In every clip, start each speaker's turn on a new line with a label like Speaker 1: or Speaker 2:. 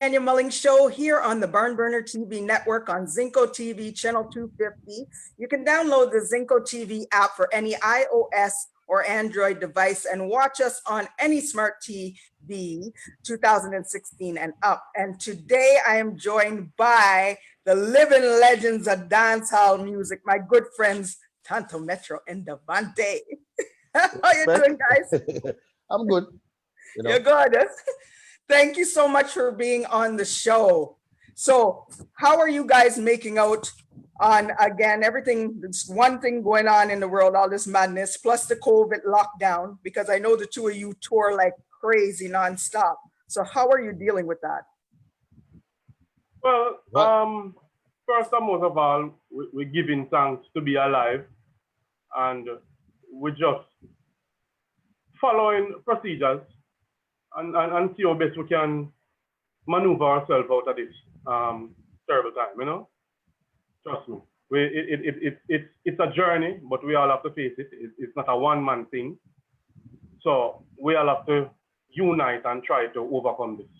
Speaker 1: Tanya Mullings Show here on the BarnBurner TV network on Zingo TV channel 250. You can download the Zingo TV app for any iOS or Android device and watch us on any smart TV 2016 and up. And today I am joined by the living legends of dancehall music, my good friends Tanto Metro and Devonte. How you doing, guys?
Speaker 2: I'm good.
Speaker 1: You're good. Thank you so much for being on the show. So how are you guys making out on, again, everything, there's one thing going on in the world, all this madness, plus the COVID lockdown, because I know the two of you tour like crazy nonstop. So how are you dealing with that?
Speaker 3: Well, first and most of all, we're giving thanks to be alive, and we're just following procedures and see how best we can maneuver ourselves out of this terrible time, you know? Trust me. It's a journey, but we all have to face it. It's not a one-man thing. So we all have to unite and try to overcome this.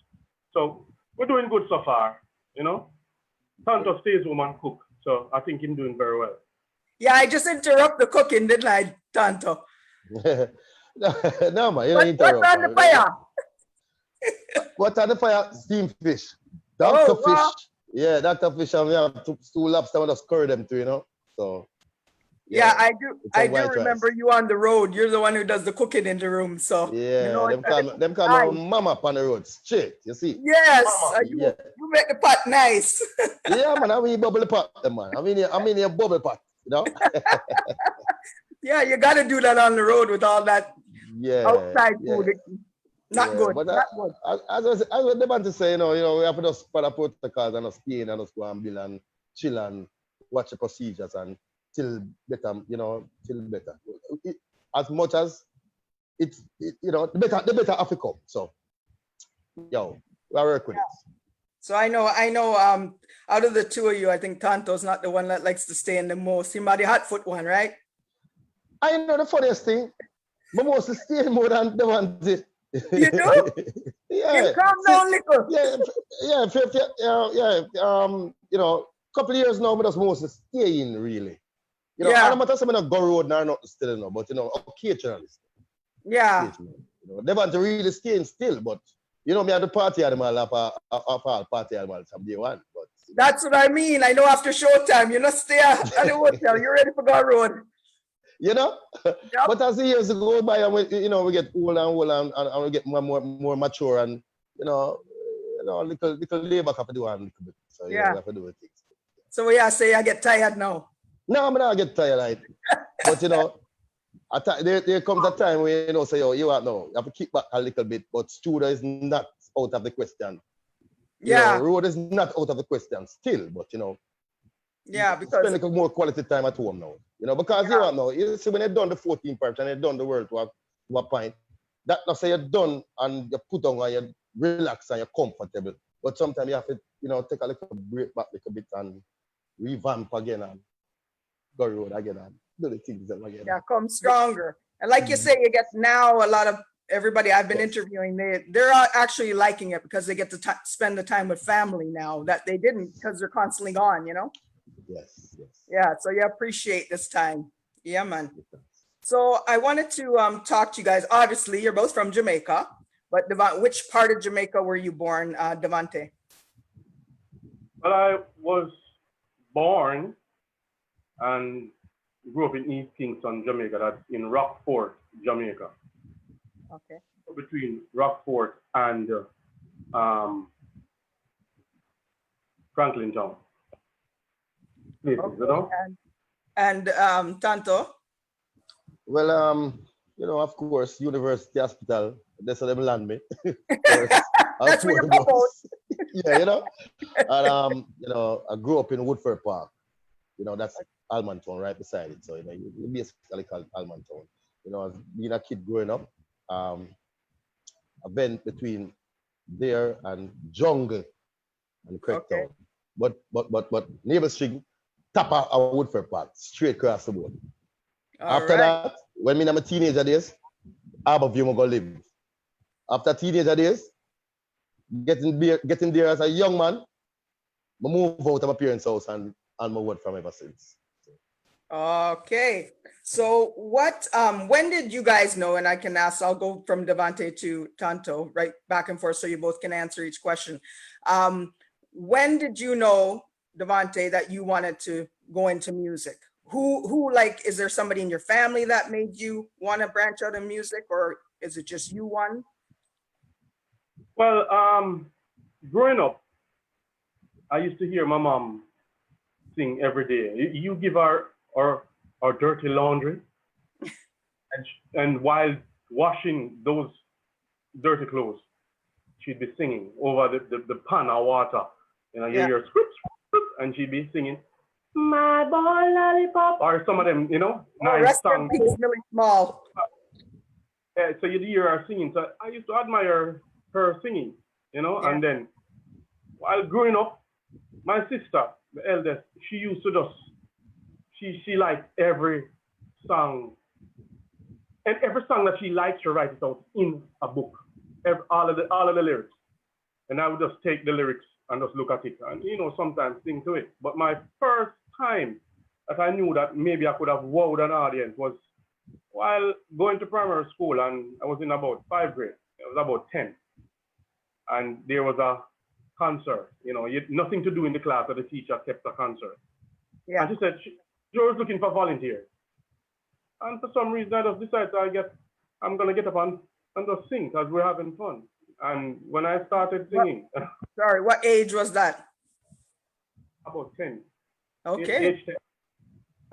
Speaker 3: So we're doing good so far, you know? Tanto stays home and cook, so I think he's doing very well.
Speaker 1: Yeah, I just interrupt the cooking, didn't I, Tanto?
Speaker 2: No, man, you don't interrupt.
Speaker 1: What's on the fire?
Speaker 2: What's on the fire? Steamed fish. Dr. Fish.
Speaker 1: Wow.
Speaker 2: Yeah, Dr. Fish, and we have two lobster and just curry them too, you know? So.
Speaker 1: Yeah, I do remember
Speaker 2: rice.
Speaker 1: you on the road. You're the one who does the cooking in the room. So
Speaker 2: yeah,
Speaker 1: you know,
Speaker 2: them call me mama up on the road. Straight, you see?
Speaker 1: Yes, you make the pot nice.
Speaker 2: Yeah, man, I mean bubble pot, man. I mean your bubble pot, you know?
Speaker 1: Yeah, you gotta do that on the road with all that outside food. Not good.
Speaker 2: But
Speaker 1: not good.
Speaker 2: As I was about to say, you know, we have to just follow protocols and just stay in and just go and build and chill and watch the procedures and till better, you know, till better. As much as it's, you know, the better have to come. So, yo, we work with it.
Speaker 1: So I know, out of the two of you, I think Tanto's not the one that likes to stay in the most. He might be hot foot one, right?
Speaker 2: I know the funniest thing, but mostly stay more than the one did.
Speaker 1: You do?
Speaker 2: Yeah.
Speaker 1: You calm down, little.
Speaker 2: You know, couple of years now, but just mostly stay in really. You know,
Speaker 1: Yeah.
Speaker 2: I'm not saying I go road now, not still, no, but you know, occasionally.
Speaker 1: Yeah.
Speaker 2: Occasionally, you know, they want to really stay in still, but you know, me at the party animal, party animals from day one. But
Speaker 1: that's what I mean. I know after showtime, you know, stay at the hotel. You're ready for go road.
Speaker 2: You know, but as the years go by, and we, you know, we get older and we get more mature, and you know, little labor have to do a little bit. So yeah, we have to do it.
Speaker 1: So yeah, say I get tired now.
Speaker 2: No, I'm not get tired, right? But you know, there comes a time when you know, say, oh, you have to keep back a little bit, but studio is not out of the question.
Speaker 1: Yeah,
Speaker 2: you know, road is not out of the question still, but you know.
Speaker 1: Yeah, because
Speaker 2: spend like more quality time at home now. You know, because you know, you see when you've done the 14 parts and you've done the world to a point, that not say you're done and you put on and you relax and you're comfortable. But sometimes you have to, you know, take a little break back a little bit and revamp again and go road again and do the things again.
Speaker 1: Yeah, come stronger. And like you say, you get now a lot of everybody I've been interviewing, they're actually liking it because they get to spend the time with family now that they didn't because they're constantly gone, you know?
Speaker 2: Yes.
Speaker 1: Yeah, so you appreciate this time. Yeah, man. So I wanted to talk to you guys. Obviously, you're both from Jamaica, but which part of Jamaica were you born, Devonte?
Speaker 3: Well, I was born and grew up in East Kingston, Jamaica. That's in Rockport, Jamaica.
Speaker 1: Okay.
Speaker 3: Between Rockport and Franklin Town.
Speaker 1: Okay.
Speaker 3: You know?
Speaker 1: And Tanto?
Speaker 2: Well, you know, of course, University Hospital, that's where they land me.
Speaker 1: That's where you're proposed.
Speaker 2: Yeah, you know. And you know, I grew up in Woodford Park. You know, that's Almontown right beside it. So, you know, you basically call it Almontown. You know, as being a kid growing up, I went between there and Jungle and Craigtown. But Naval Street, top of Woodford Park, straight across the board. After that, when I'm a teenager days, Harborview I go live. After teenager days, getting there as a young man, I move out of my parents' house and my word from ever since.
Speaker 1: Okay. So when did you guys know, and I can ask, I'll go from Devonte to Tanto, right back and forth so you both can answer each question. When did you know, Devonte, that you wanted to go into music? Who like, is there somebody in your family that made you want to branch out in music, or is it just you one?
Speaker 3: Well, growing up, I used to hear my mom sing every day. You give her dirty laundry, and while washing those dirty clothes, she'd be singing over the pan of water. You know, you hear script, and she'd be singing, "My boy lollipop," or some of them, you know, nice songs.
Speaker 1: Rest in peace, Millie Small.
Speaker 3: So you'd hear her singing. So I used to admire her singing, you know, and then while growing up, my sister, the eldest, she used to just, she liked every song. And every song that she liked, she write it out in a book, all of the lyrics. And I would just take the lyrics and just look at it and, you know, sometimes sing to it. But my first time that I knew that maybe I could have wowed an audience was while going to primary school, and I was in about 5th grade. I was about 10. And there was a concert, you know, nothing to do in the class, but the teacher kept a concert.
Speaker 1: Yeah.
Speaker 3: And she said, she was looking for volunteers. And for some reason, I just decided I'm going to get up and just sing because we're having fun. And when I started singing.
Speaker 1: Sorry, what age was that?
Speaker 3: About 10.
Speaker 1: Okay.
Speaker 3: Age 10.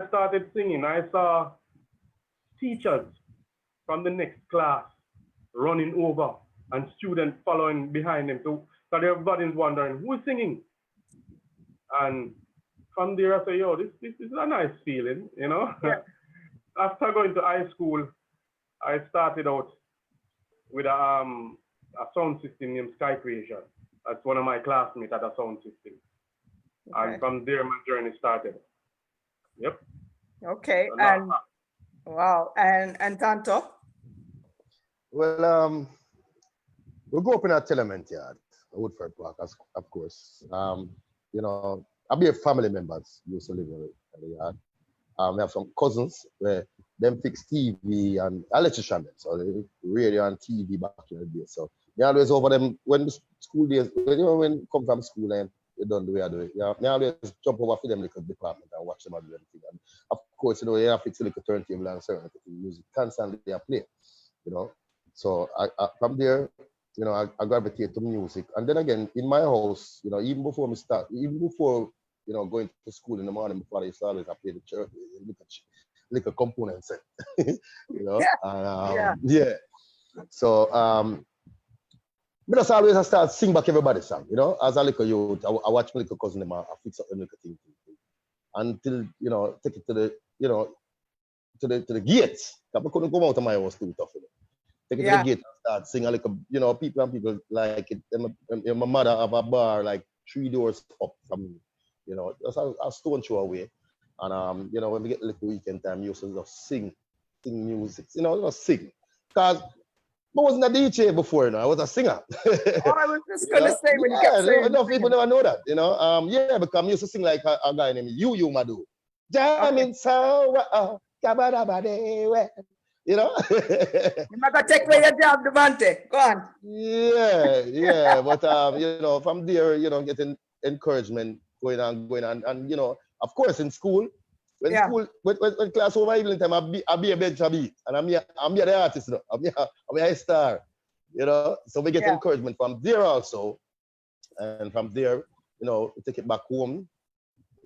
Speaker 3: I started singing. I saw teachers from the next class running over and students following behind them. So everybody's wondering, who is singing? And from there, I say, yo, this is a nice feeling, you know?
Speaker 1: Yeah.
Speaker 3: After going to high school, I started out with a sound system named Sky Creation. That's one of my classmates at a sound system.
Speaker 1: Okay.
Speaker 3: And from there, my journey started. Yep.
Speaker 1: Okay.
Speaker 3: So now,
Speaker 1: Wow. And Tanto?
Speaker 2: Well, we grew up in a tenement yard, Woodford Park, of course. You know, I be family members used to live in the yard. We have some cousins where them fix TV and electrician, so the radio and TV back in the day. So they always over them when the school days, when you come from school and you don't do it, do it. Yeah, they always jump over for them little department and watch them and do everything. And of course, you know, you have to fix a little turntable and certain music constantly they play, you know. So I from there, you know, I gravitate to music. And then again, in my house, you know, even before you know, going to school in the morning before I started, I played the church, like a component set, you know.
Speaker 1: Yeah.
Speaker 2: And, yeah. So but that's always I start sing back everybody's song, you know. As a little youth, I watch my little cousin them, I fix up them little thing, until, you know, take it to the, you know, to the gates. I couldn't come out of my house too tough, you know. Take it to the gate and start singing like you know, people like it. My mother have a bar like 3 doors up from me, you know, just a stone throw away. And you know, when we get a little weekend time, you used to just sing music, you know, just sing. Cause I wasn't a DJ before, you know, I was a singer.
Speaker 1: Oh, I was just gonna say when you kept saying
Speaker 2: enough people never know that, you know. Yeah, because I used to sing like a guy named You Madu. Jamming so you know.
Speaker 1: You might take away your job, Devonte. Go on.
Speaker 2: Yeah. But you know, from there, you know, getting encouragement going on, and you know, of course, in school, when class over evening time, I be a bench a beat, and I'm here the artist, you know. I'm a star, you know. So we get encouragement from there also, and from there, you know, we take it back home,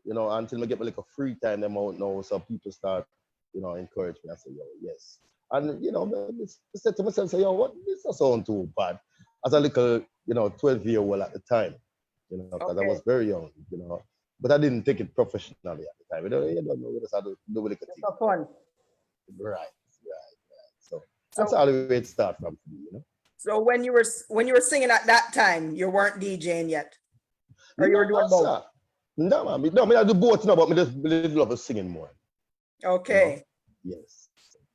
Speaker 2: you know, until we get like a free time them out now, so people start, you know, encourage me. I say, yo, yes. And, you know, I said to myself, say, yo, what, this doesn't sound too bad. As a little, you know, 12-year-old at the time, you know, because I was very young, you know. But I didn't take it professionally at the time. You don't know what I do with the thing.
Speaker 1: Fun.
Speaker 2: Right. So that's how the way it started from, you know.
Speaker 1: So when you were singing at that time, you weren't DJing yet? Or you were doing both?
Speaker 2: Sir. No, I do both now, but I just love singing more.
Speaker 1: Okay.
Speaker 2: You know? Yes.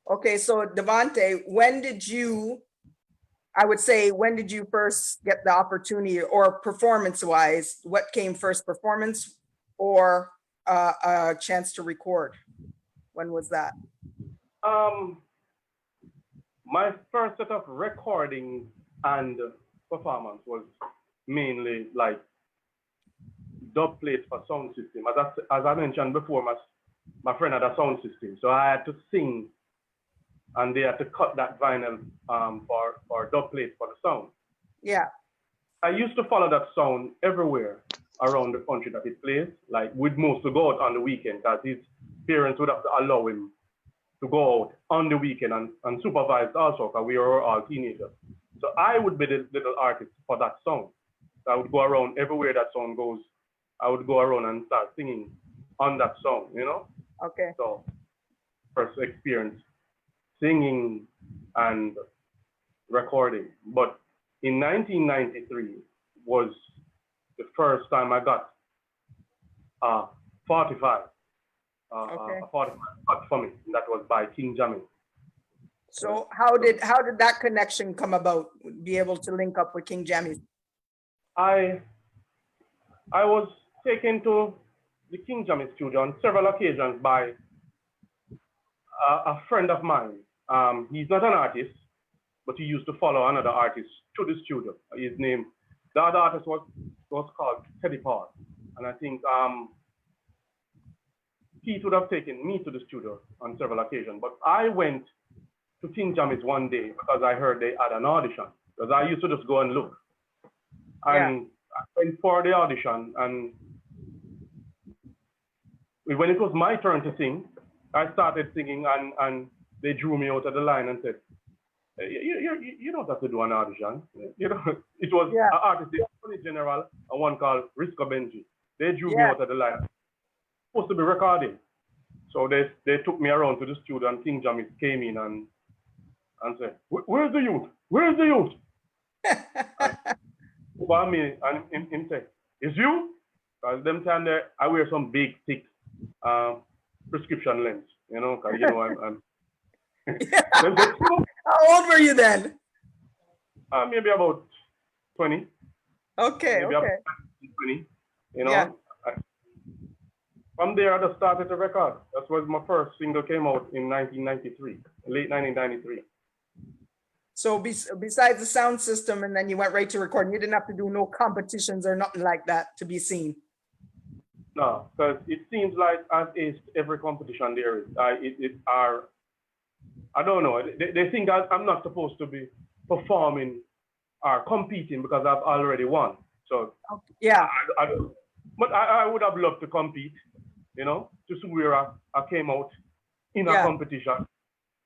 Speaker 1: Okay, so Devonte, when did you I would say, when did you first get the opportunity, or performance-wise, what came first, performance or a chance to record? When was that?
Speaker 3: My first set of recording and performance was mainly like dub plates for sound system. As I mentioned before, my friend had a sound system, so I had to sing, and they had to cut that vinyl for dub plates for the sound.
Speaker 1: Yeah.
Speaker 3: I used to follow that sound everywhere around the country that it plays. Like, we'd mostly go out on the weekend because his parents would have to allow him to go out on the weekend and supervise also, because we were all teenagers. So I would be the little artist for that song. So I would go around everywhere that song goes. I would go around and start singing on that song, you know?
Speaker 1: Okay.
Speaker 3: So first experience singing and recording. But in 1993 was the first time I got 45.
Speaker 1: Okay.
Speaker 3: A 45 cut for me. That was by King Jammy.
Speaker 1: So how did that connection come about? Be able to link up with King Jammy?
Speaker 3: I was taken to the King Jammy studio on several occasions by a friend of mine. He's not an artist, but he used to follow another artist to the studio. The other artist was called Teddy Paul. And I think Keith would have taken me to the studio on several occasions. But I went to King Jammy's one day because I heard they had an audition. Because I used to just go and look. And I went for the audition, and when it was my turn to sing, I started singing, and they drew me out of the line and said, you don't have to do an audition. You know, it was an artist, the Attorney General, and one called Risco Benji. They drew me out of the line. Supposed to be recording. So they took me around to the studio, and King Jammy came in and said, where's the youth? Where's the youth? Over me, and him said, it's you? Because them time there, I wear some big, thick prescription lens, you know, because, you know, I'm
Speaker 1: How old were you then?
Speaker 3: Maybe about 20.
Speaker 1: Okay,
Speaker 3: maybe
Speaker 1: okay.
Speaker 3: about 20, you know. From there, I just started to record. That was my first single, came out in 1993, late 1993.
Speaker 1: So besides the sound system, and then you went right to recording, you didn't have to do no competitions or nothing like that to be seen.
Speaker 3: No, because it seems like I've aced every competition there is. I don't know. They think I'm not supposed to be performing or competing because I've already won. So
Speaker 1: yeah,
Speaker 3: but I would have loved to compete, you know, to see where I came out in a competition.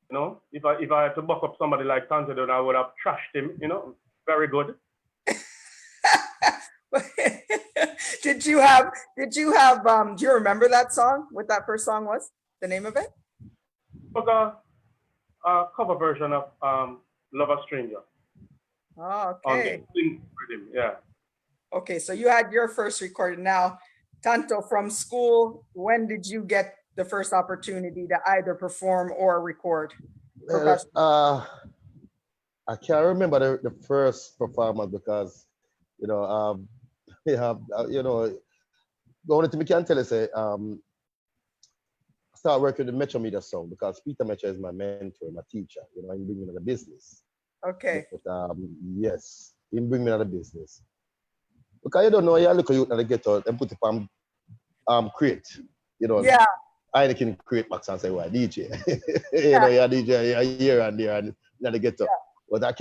Speaker 3: You know, if I had to buck up somebody like Tanto, then I would have trashed him. You know, very good.
Speaker 1: Did you have, do you remember that song? What that first song was? The name of it?
Speaker 3: It was a cover version of Love a Stranger.
Speaker 1: Oh, okay.
Speaker 3: Yeah.
Speaker 1: Okay, so you had your first recording. Now, Tanto, from school, when did you get the first opportunity to either perform or record?
Speaker 2: I can't remember the first performance because, you know, you know, the only thing we can tell is I started working with the Metro Media Sound because Peter Metro is my mentor, my teacher. You know, he bring me into the business.
Speaker 1: Okay.
Speaker 2: But, yes, he bring me into the business. Because you don't know, you look at you and get out and put it on crate. You know, I can create Max and say, well, DJ. You know, you're a DJ, you're here and there and then they get up. But I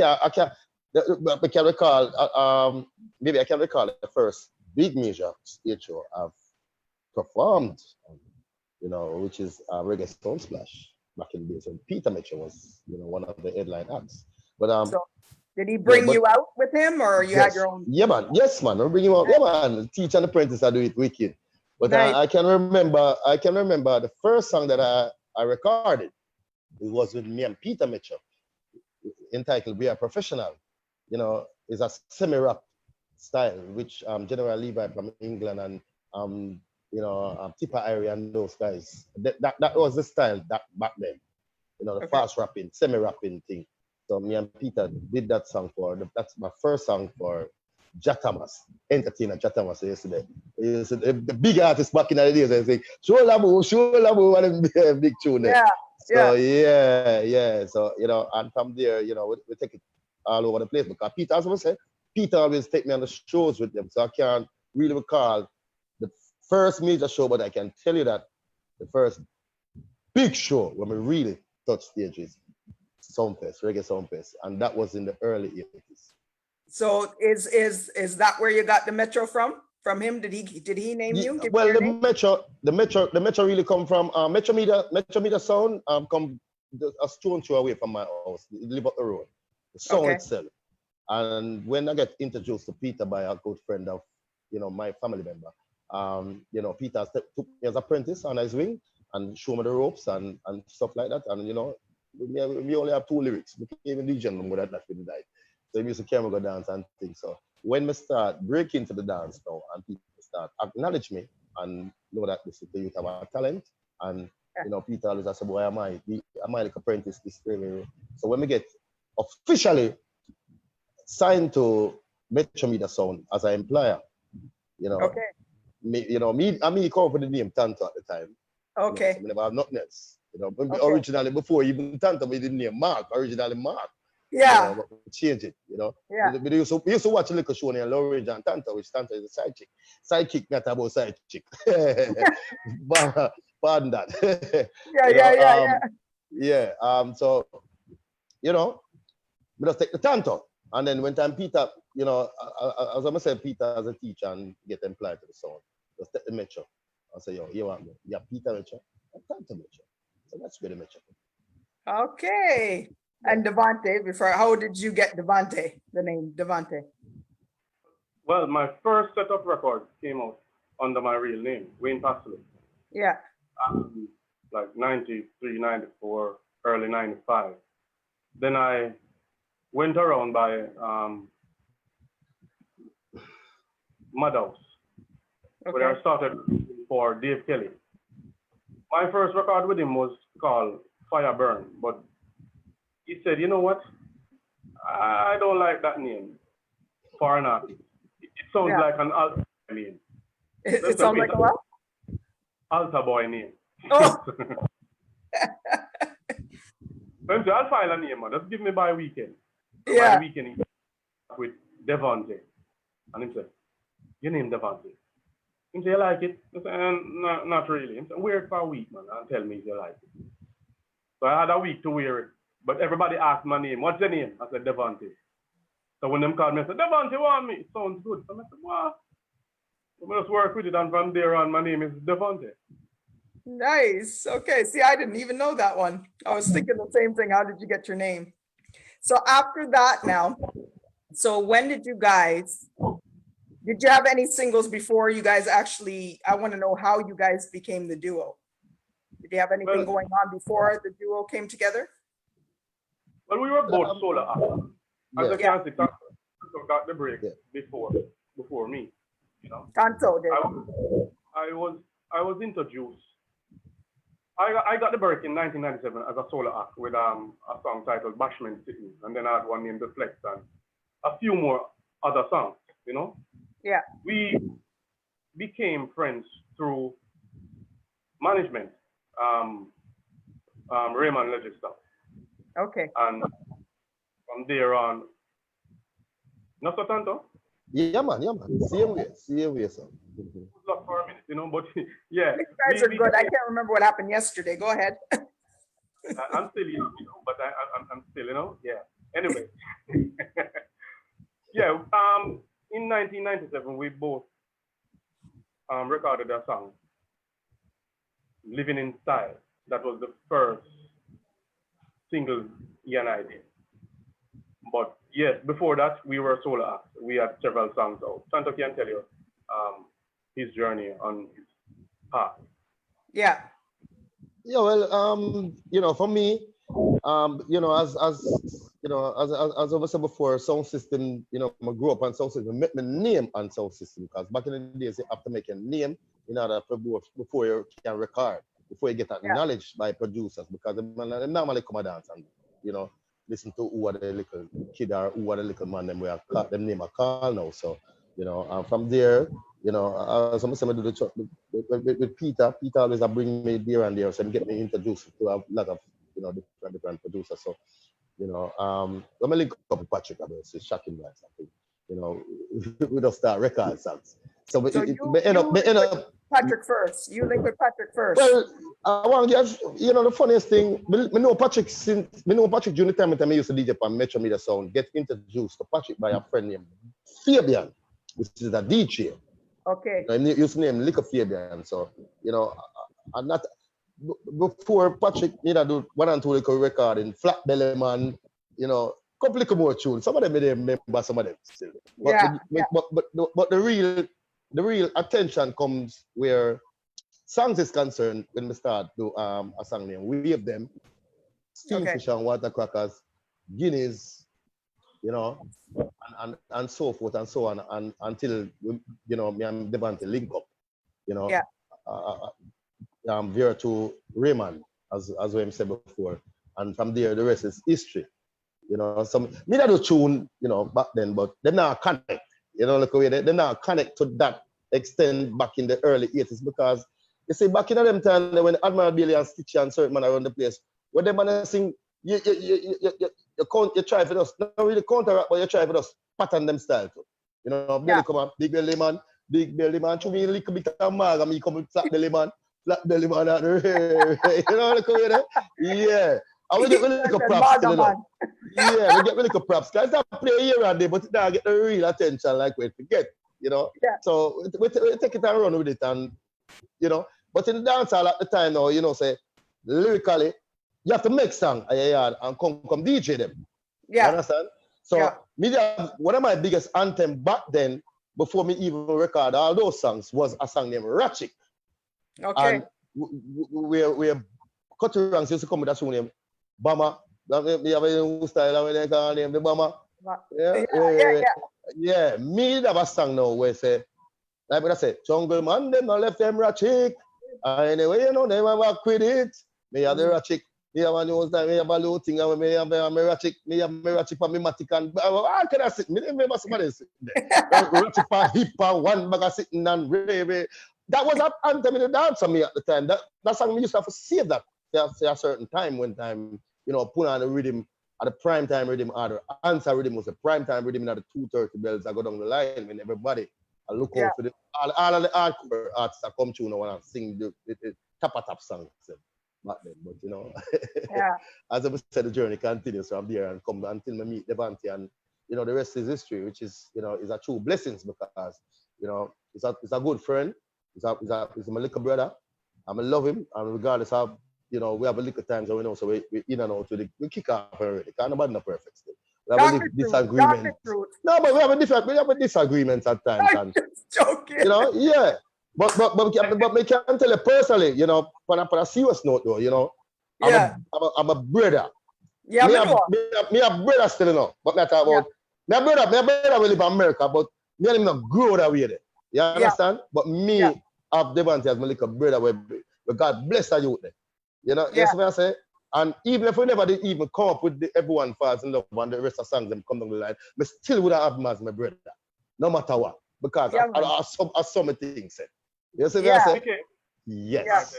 Speaker 2: can recall, maybe I can recall the first big major stage show I've performed, you know, which is Reggae Stone Splash back in the days when Peter Mitchell was, you know, one of the headline acts. But
Speaker 1: so did he bring you out with him, or you had your own?
Speaker 2: Yeah, man. Yes, man. I'll bring him out. Yeah, man. Teach and apprentice, I do it wicked. But I can remember the first song that I recorded. It was with me and Peter Mitchell, entitled "We Are Professional." You know, it's a semi-rap style, which General Levi from England and you know, Tipper Irie and those guys. That was the style that back then. You know, the fast rapping, semi-rapping thing. So me and Peter did that song that's my first song for Jatamas, entertainer Jatamas yesterday. The big artist back in the days, I say, show labu, and them big tune there. So yeah. So, and from there, we take it all over the place because Peter, as I said, Peter always take me on the shows with them. So I can't really recall the first major show, but I can tell you that the first big show when we really touched stages, Soundfest, Reggae Soundfest, and that was in the early 80s.
Speaker 1: So is that where you got the Metro from? From him? Did he name you? Give
Speaker 2: Well,
Speaker 1: you your
Speaker 2: the Metro really come from Metro Media Sound come a stone throw away from my house. It live up the road. The sound itself. And when I get introduced to Peter by a good friend of my family member, Peter took me as apprentice on his wing and show me the ropes and stuff like that. And we only have 2 lyrics. We can't even DJ them with that with the night. So we used to carry go dance and things. So when we start breaking into the dance now and people start acknowledge me and know that this is the youth have a talent, and Peter always said, boy, am I like apprentice this way. So when we get officially signed to Metro Media Sound as an employer, me come up with the name Tanto at the time.
Speaker 1: Okay.
Speaker 2: So we never have nothing else. Originally before even Tanto, we didn't name Mark. Originally Mark.
Speaker 1: Yeah.
Speaker 2: But we change it.
Speaker 1: Yeah.
Speaker 2: We used to watch a little show named Lorraine and Tanto, which Tanto is a side chick. Side chick, not about side chick. Pardon that. Yeah. So we just take the Tanto. And then when time Peter, as I said, Peter as a teacher and get employed to the sound, just take the Metro. I say, yo, you want me? Yeah, Peter Metro and Tanto Metro. So that's where the Metro.
Speaker 1: Okay. And Devonte, how did you get Devonte, the name Devonte?
Speaker 3: Well, my first set of records came out under my real name, Wayne Pasley.
Speaker 1: Yeah.
Speaker 3: Like 93, 94, early 95. Then I went around by Madhouse, where I started for Dave Kelly. My first record with him was called Fire Burn, but he said, you know what? I don't like that name, foreign artist. It sounds like an altar boy name.
Speaker 1: It sounds like a what?
Speaker 3: Altar boy name.
Speaker 1: Oh.
Speaker 3: I'll file a name, man. Just give me by weekend.
Speaker 1: Yeah.
Speaker 3: By weekend with Devonte. And he said, your name Devonte. He said, you like it? I said, not really. He said, wear it for a week, man, and tell me if you like it. So I had a week to wear it. But everybody asked my name. What's your name? I said, Devonte. So when them called me, I said, Devonte want me. It sounds good. So I said, what? So I just work with it. And from there on, my name is Devonte.
Speaker 1: Nice. Okay. See, I didn't even know that one. I was thinking the same thing. How did you get your name? So after that now, so when did you have any singles before you guys actually, I want to know how you guys became the duo. Did you have anything going on before the duo came together?
Speaker 3: Well, we were both solo actors. As I can see, Tanto got the break before me.
Speaker 1: Tanto did.
Speaker 3: I was introduced. I got the break in 1997 as a solo act with a song titled Bashment City, and then I had one named The Flex and a few more other songs,
Speaker 1: Yeah.
Speaker 3: We became friends through management, Raymond Legister.
Speaker 1: Okay.
Speaker 3: And from there on, not so Tanto?
Speaker 2: Yeah, man. Same way, sir.
Speaker 3: Not for a minute, but yeah.
Speaker 1: You guys are good. I can't remember what happened yesterday. Go ahead.
Speaker 3: I'm still, but I'm still, yeah. Anyway. Yeah, in 1997, we both recorded a song, Living in Style. That was the first single he and I did. But yes, before that, we were solo acts. We had several songs out. Tanto can tell you his journey on his path.
Speaker 1: Yeah.
Speaker 2: Yeah, well, for me, as I said before, sound system, I grew up on sound system. I met my name on sound system because back in the days, you have to make a name in order before you can record, before you get acknowledged by producers, because they normally come and dance and, listen to who are the little kid or who are the little man them we are call them name a call now. So, you know, and from there, you know, some do the with Peter. Peter always bring me there and there, so get me introduced to a lot of, you know, different producers. So, you know, when I link up with Patrick, I mean, it's shocking, guys. I think, you know, we don't start record songs. So,
Speaker 1: So
Speaker 2: we end up
Speaker 1: Patrick first. You link with Patrick first.
Speaker 2: well, I want to get, you know, the funniest thing, me know Patrick during the time I used to DJ on Metro Media Sound, get introduced to Patrick by a friend named Fabian, which is a DJ.
Speaker 1: Okay.
Speaker 2: I used to name Liquor Fabian. So, you know, I'm not, before Patrick, you know, do 1 and 2 little recording, Flat Belly Man, you know, couple little more tunes. Some of them I remember, some of them still. But, but the real attention comes where songs is concerned when we start to a song named Wave Them, Steamfish and Water Crackers, Guineas, you know, and so forth and so on, and until, you know, me and Devonte link up, you know, Vera to Raymond, as we said before, and from there the rest is history, you know. Some me that do tune, you know, back then, but they not connect, you know, look away, they not connect to that extent back in the early 80s, because you see back in them time when Admiral Bailey and Stitchy and certain man around the place, when they man sing, you try for us, not really counteract, but you try for us pattern them style too. You know, Belly come up, big belly man, to me a little bit of mag, and me come with flat belly man out there. You know, look away there. Yeah. And we get really good props still, you know. Yeah, we get really good props. Guys that play here and there, but it don't get the real attention like we forget, you know.
Speaker 1: Yeah.
Speaker 2: So we take it and run with it, and you know, but in the dancehall at the time now, you know, say lyrically, you have to make song and come DJ them.
Speaker 1: Yeah.
Speaker 2: You understand? So one of my biggest anthem back then, before me even record all those songs, was a song named Ratchik.
Speaker 1: Okay.
Speaker 2: And we're Cutty Ranks used to come with that song named Bama. We have a new style and they call him the Bama. Yeah. Me have a song now where say, like what I say, Jungle Man, them not left them Ratchik. Anyway, you know, they have a with it. Me have the Ratchik. Me have a new style, me have a little thing, and me have a Ratchik. Me have a Ratchik for me matic and how can I sit? Me remember somebody sitting there. Ratchik for hip and one bag sitting and rave. That was an anthem in the dance for me at the time. That song we used to have to save that. Say a certain time when time, you know, put on the rhythm at the prime time rhythm or the answer rhythm was the prime time rhythm at the 2:30 bells. I go down the line when everybody I look out for all of the hardcore artists that come to now and sing the tap songs back then. But you know, as I said, the journey continues from there and come until I meet Devonte, and you know, the rest is history, which is, you know, is a true blessings, because you know, he's a good friend. He's my little brother. I love him, and regardless of, you know, we have a little times that we know, so we in and out we kick off already. Because nobody not perfect still. We have a disagreement. No, but we have a disagreements at times. And,
Speaker 1: joking.
Speaker 2: you know, yeah. But me can tell you personally, you know, on a serious note though, you know, I'm a brother.
Speaker 1: Yeah,
Speaker 2: me a brother still, you know, but not about my brother will live in America, but me and him not grow that way there. You understand? But me have Devonte as my little brother where God bless the youth there. You know, that's what I say. And even if we never did even come up with Everyone Falls in Love and the rest of songs them come down the line, I still would have him as my brother, no matter what. Because I so many things said. You see what I say? Yes.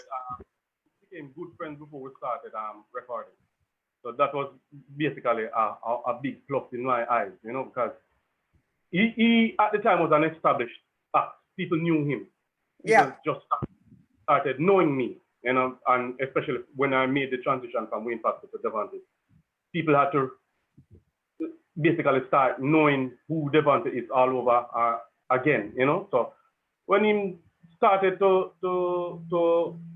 Speaker 3: We became good friends before we started recording. So that was basically a big plus in my eyes, you know, because he at the time was an established act. People knew him. People just started knowing me, you know, and especially when I made the transition from Wayne Pastor to Devonte, people had to basically start knowing who Devonte is all over again, you know. So when he started to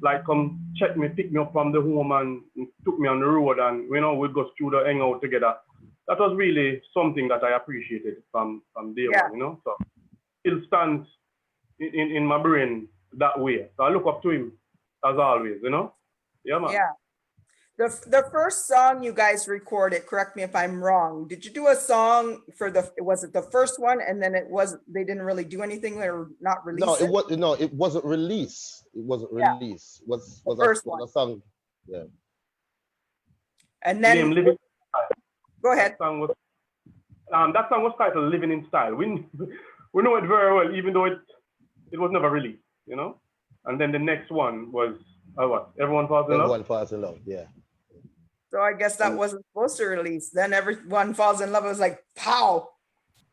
Speaker 3: like come check me, pick me up from the home and took me on the road, and you know, we'd go studio, hang out together. That was really something that I appreciated from day one, you know. So it stands in my brain that way. So I look up to him as always, you know. Yeah, man.
Speaker 1: Yeah. The first song you guys recorded, correct me if I'm wrong, did you do a song for was it the first one, and then they didn't really do anything or not release it?
Speaker 2: It wasn't released. It wasn't released. It was a song. Yeah.
Speaker 1: And then Go ahead.
Speaker 3: That song was titled "Living in Style." We know it very well, even though it was never released, you know. And then the next one was what? Everyone Falls in Love.
Speaker 2: Everyone Falls in Love, yeah.
Speaker 1: So I guess that wasn't supposed to release. Then Everyone Falls in Love. It was like, pow.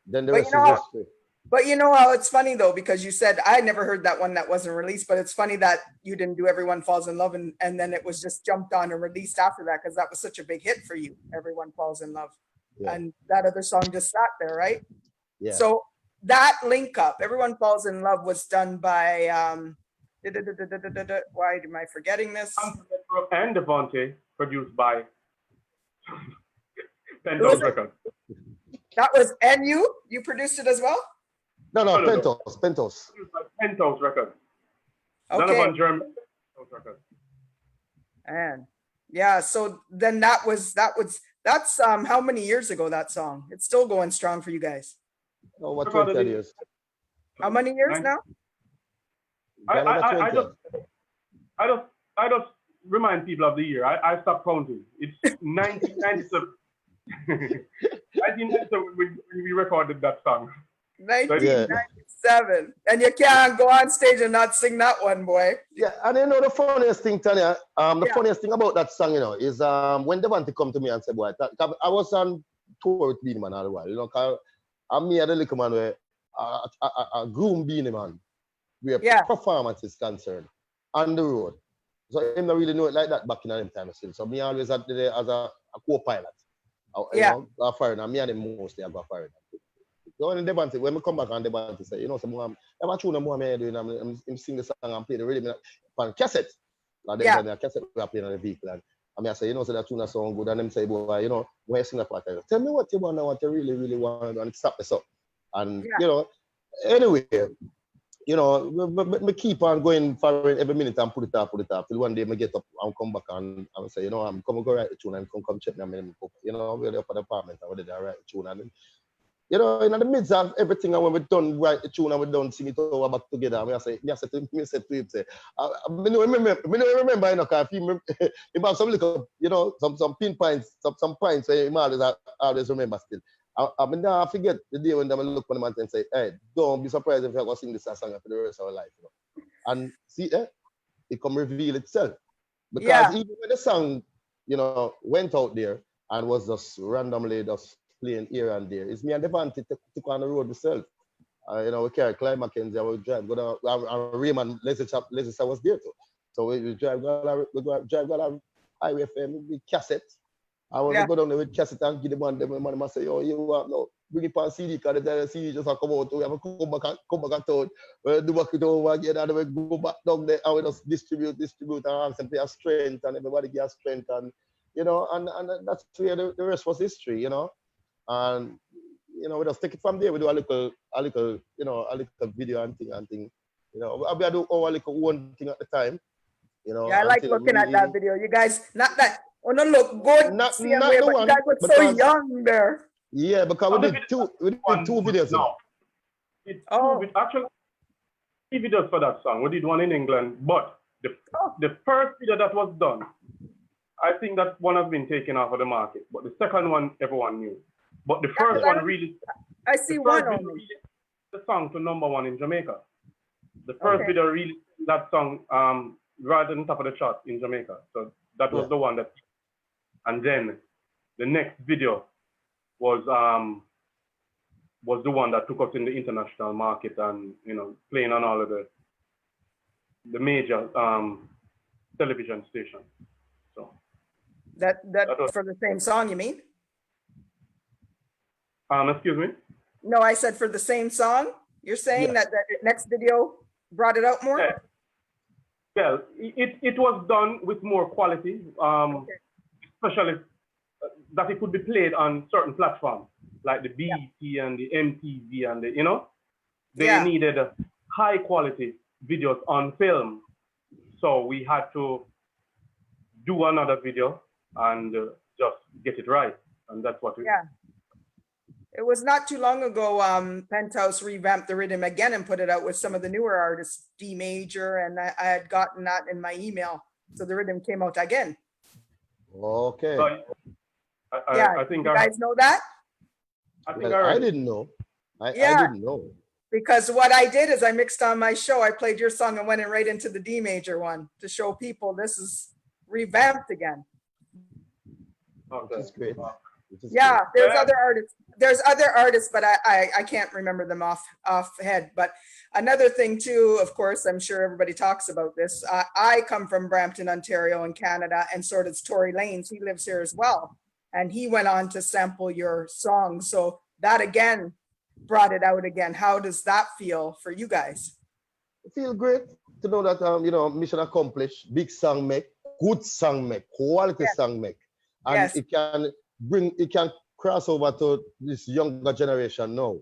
Speaker 2: Then the
Speaker 1: But
Speaker 2: rest is history.
Speaker 1: But you know how it's funny though, because you said I never heard that one that wasn't released, but it's funny that you didn't do Everyone Falls in Love and then it was just jumped on and released after that because that was such a big hit for you, Everyone Falls in Love.
Speaker 2: Yeah.
Speaker 1: And that other song just sat there, right?
Speaker 2: Yeah.
Speaker 1: So that link up, Everyone Falls in Love, was done by why am I forgetting this?
Speaker 3: And Devonte, produced by Tanto Records.
Speaker 1: That was, and you produced it as well?
Speaker 2: No, Pentos.
Speaker 3: Tanto's Records.
Speaker 1: Okay.
Speaker 3: Donovan German. Tanto's Records.
Speaker 1: And yeah, so then that's how many years ago, that song? It's still going strong for you guys.
Speaker 2: Oh, what 20 years?
Speaker 1: How many years now?
Speaker 3: I just remind people of the year. I stopped counting. It's 1997. 1997 when we recorded that song.
Speaker 1: 1997. And you can't go on stage and not sing that one, boy.
Speaker 2: Yeah, and you know the funniest thing, Tanya, funniest thing about that song, you know, is when Devonte come to me and said, boy, I was on tour with Beanie Man all the while, you know, because I'm me and the little man where a groom Beanie Man, where performance is concerned, on the road. So I don't really know it like that back in them time still. So me always had there as a co-pilot. You know, go foreign, and me and them mostly I go foreign. So when Devonte, when we come back on Devonte say, you know, some I'm tune more me doing, I'm sing the song and play the rhythm on cassette. Like then the cassette we are playing on the vehicle. And I say, you know, so that tune sound good, and them say, boy, you know, when you sing that part, tell me what you want, what you really, really want, and stop this up. And you know, anyway, you know, me keep on going forward every minute and put it up. Till one day I get up and come back and say, you know, I'm coming to go write the tune and come check me. You know, we're there for the apartment and we're there write the tune. And you know, in the midst of everything, and when we're done write the tune and we're done sing it over back together, I say to him, I remember, you know, because if have some little, you know, some pinpoints, some points, I always remember still. I mean, I forget the day when I look on the man and say, hey, don't be surprised if you're going to sing this song for the rest of our life. You know? And see, it come reveal itself. Because even when the song, you know, went out there and was just randomly just playing here and there, it's me and Devonte took on the road myself. You know, we carry Clyde Mackenzie, we drive, go down, and Raymond Leicester was there too. So we drive, go highway FM with cassette. I want to go down there with cassette and give them man must say, oh, you want no, bring it on CD because the CD just come out. We have to come back and town. We do work it over again and we go back down there and we just distribute and simply have strength and everybody gets strength and you know and that's where the rest was history, you know. And you know, we just take it from there. We do a little you know, a little video and thing. You know, we do our little one thing at the time. You know,
Speaker 1: yeah, I like looking at that video. You guys, not that. Oh no, look good.
Speaker 2: Not
Speaker 1: but
Speaker 2: the one,
Speaker 1: you guys look so young there.
Speaker 2: Yeah, because we did two videos.
Speaker 3: No, actually 3 videos for that song. We did one in England, but the first video that was done, I think that one has been taken off of the market. But the second one, everyone knew. But the first one really,
Speaker 1: I see one only.
Speaker 3: The song to #1 in Jamaica. The first video really that song right on top of the chart in Jamaica. So that was the one that. And then the next video was the one that took us in the international market and you know playing on all of the major television stations. So
Speaker 1: that was for the same song, you mean?
Speaker 3: Excuse me?
Speaker 1: No, I said for the same song. You're saying that the next video brought it out more?
Speaker 3: Yeah. Well, it was done with more quality. Especially that it could be played on certain platforms like the BET and the MTV and the, you know, they needed high quality videos on film. So we had to do another video and just get it right. And that's what we
Speaker 1: It was not too long ago, Penthouse revamped the rhythm again and put it out with some of the newer artists, D Major, and I had gotten that in my email. So the rhythm came out again.
Speaker 2: Okay.
Speaker 3: I think
Speaker 1: you guys know that?
Speaker 3: I think
Speaker 2: Well, I didn't know. I
Speaker 1: Yeah.
Speaker 2: didn't know.
Speaker 1: Because what I did is I mixed on my show. I played your song and went in right into the D major one to show people this is revamped again.
Speaker 2: Which is great.
Speaker 1: Yeah,
Speaker 2: Great.
Speaker 1: there's other artists. There's other artists, but I can't remember them off head. But another thing too, of course, I'm sure everybody talks about this. I come from Brampton, Ontario in Canada, and so does Tory Lanez. He lives here as well. And he went on to sample your song. So that again brought it out again. How does that feel for you guys?
Speaker 2: I feel great to know that you know, mission accomplished, big song make, good song make, quality song make. And
Speaker 1: Yes.
Speaker 2: it can cross over to this younger generation now,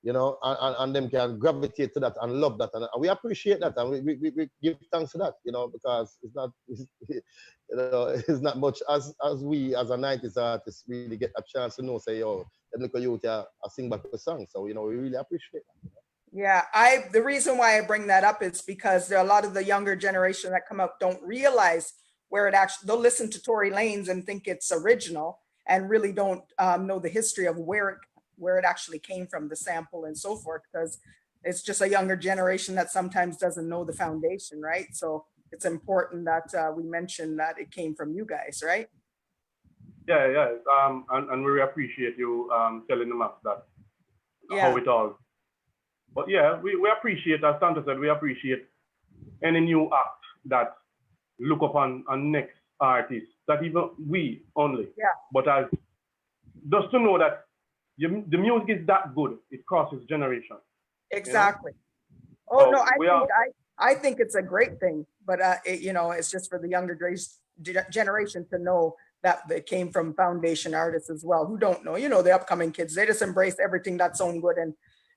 Speaker 2: you know, and them can gravitate to that and love that. And we appreciate that. And we give thanks to that, you know, because you know, it's not much as we as a 90s artist really get a chance to know, say, yo, them little youth I sing back the song. So, you know, we really appreciate that.
Speaker 1: Yeah, the reason why I bring that up is because there are a lot of the younger generation that come up don't realize where it actually, they'll listen to Tory Lanez and think it's original and really don't know the history of where it actually came from, the sample and so forth, because it's just a younger generation that sometimes doesn't know the foundation, right? So it's important that we mention that it came from you guys, right?
Speaker 3: Yeah. And we really appreciate you telling them that how it all. But yeah, we appreciate, as Tanto said, we appreciate any new act that look upon a next artist, that even we only.
Speaker 1: Yeah.
Speaker 3: But as just to know that the music is that good, it crosses generation.
Speaker 1: Exactly.
Speaker 3: You know?
Speaker 1: Oh no, I think it's a great thing, but you know, it's just for the younger generation to know that it came from foundation artists as well, who don't know, you know, the upcoming kids, they just embrace everything that's so good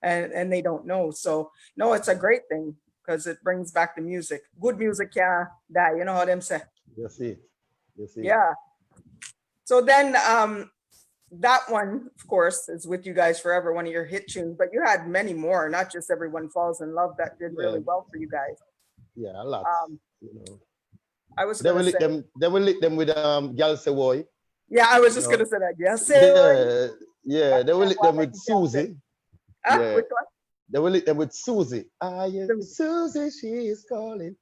Speaker 1: and they don't know. So no, it's a great thing because it brings back the music. Good music can't die, you know how them say.
Speaker 2: You see.
Speaker 1: Yeah. So then that one, of course, is with you guys forever, one of your hit tunes, but you had many more, not just Everyone Falls in Love, that did really well for you guys.
Speaker 2: Yeah, a lot. You know.
Speaker 1: I was
Speaker 2: They
Speaker 1: gonna
Speaker 2: will
Speaker 1: say,
Speaker 2: lick them with Gal Say Boy.
Speaker 1: yeah, I was just gonna say that. Yes,
Speaker 2: yeah, they will lick them with Susie. Yeah.
Speaker 1: Which one?
Speaker 2: They will lick them with Susie. Susie, she is calling.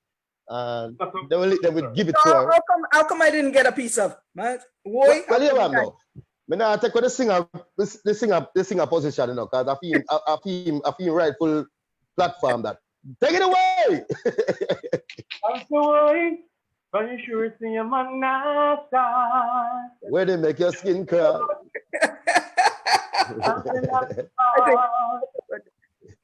Speaker 2: And they will lick them with Give It to Her.
Speaker 1: How come I didn't get a piece of man?
Speaker 2: Well, you know, me now take the singer position, you know, because I feel rightful platform that. Take it away.
Speaker 3: I'm sorry, but you sure see a man not die.
Speaker 2: Where they make your skin curl.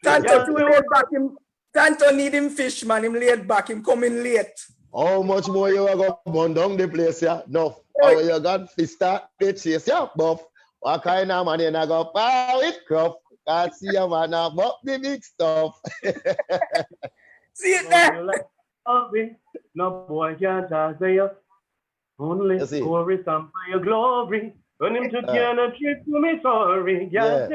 Speaker 1: Tanto too laid back him. Tanto need him fish, man. Him laid back. Him coming late.
Speaker 2: How much more you are going to burn down the place, yeah? No. How you got to start the chase, yeah, buff. What kind of money I go pow it crop? Can't see a man about the big stuff.
Speaker 1: See it there.
Speaker 3: No boy can't talk to you. Only glory some for your glory. When him together, treat to me sorry.
Speaker 2: Yeah.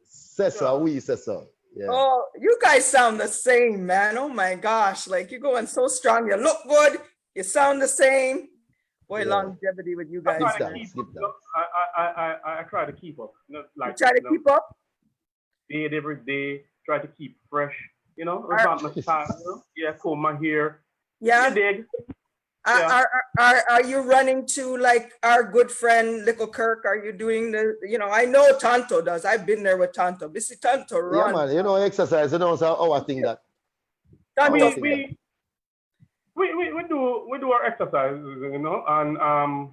Speaker 3: Say
Speaker 2: so. Yeah.
Speaker 1: Oh, you guys sound the same, man. Oh my gosh. Like you're going so strong. You look good. You sound the same. Boy, longevity with you guys.
Speaker 3: I try to keep up. Like,
Speaker 1: you try to keep up?
Speaker 3: Every day. Try to keep fresh. You know, about my style. You know? Yeah, comb my hair.
Speaker 1: Yeah.
Speaker 3: You dig?
Speaker 1: Are you running to like our good friend Little Kirk? Are you doing the, you know, I know Tanto does. I've been there with Tanto. This is Tanto run.
Speaker 2: Yeah, man, you know, exercise, you know, so I think that.
Speaker 1: Tanto,
Speaker 3: we do our exercises, you know, and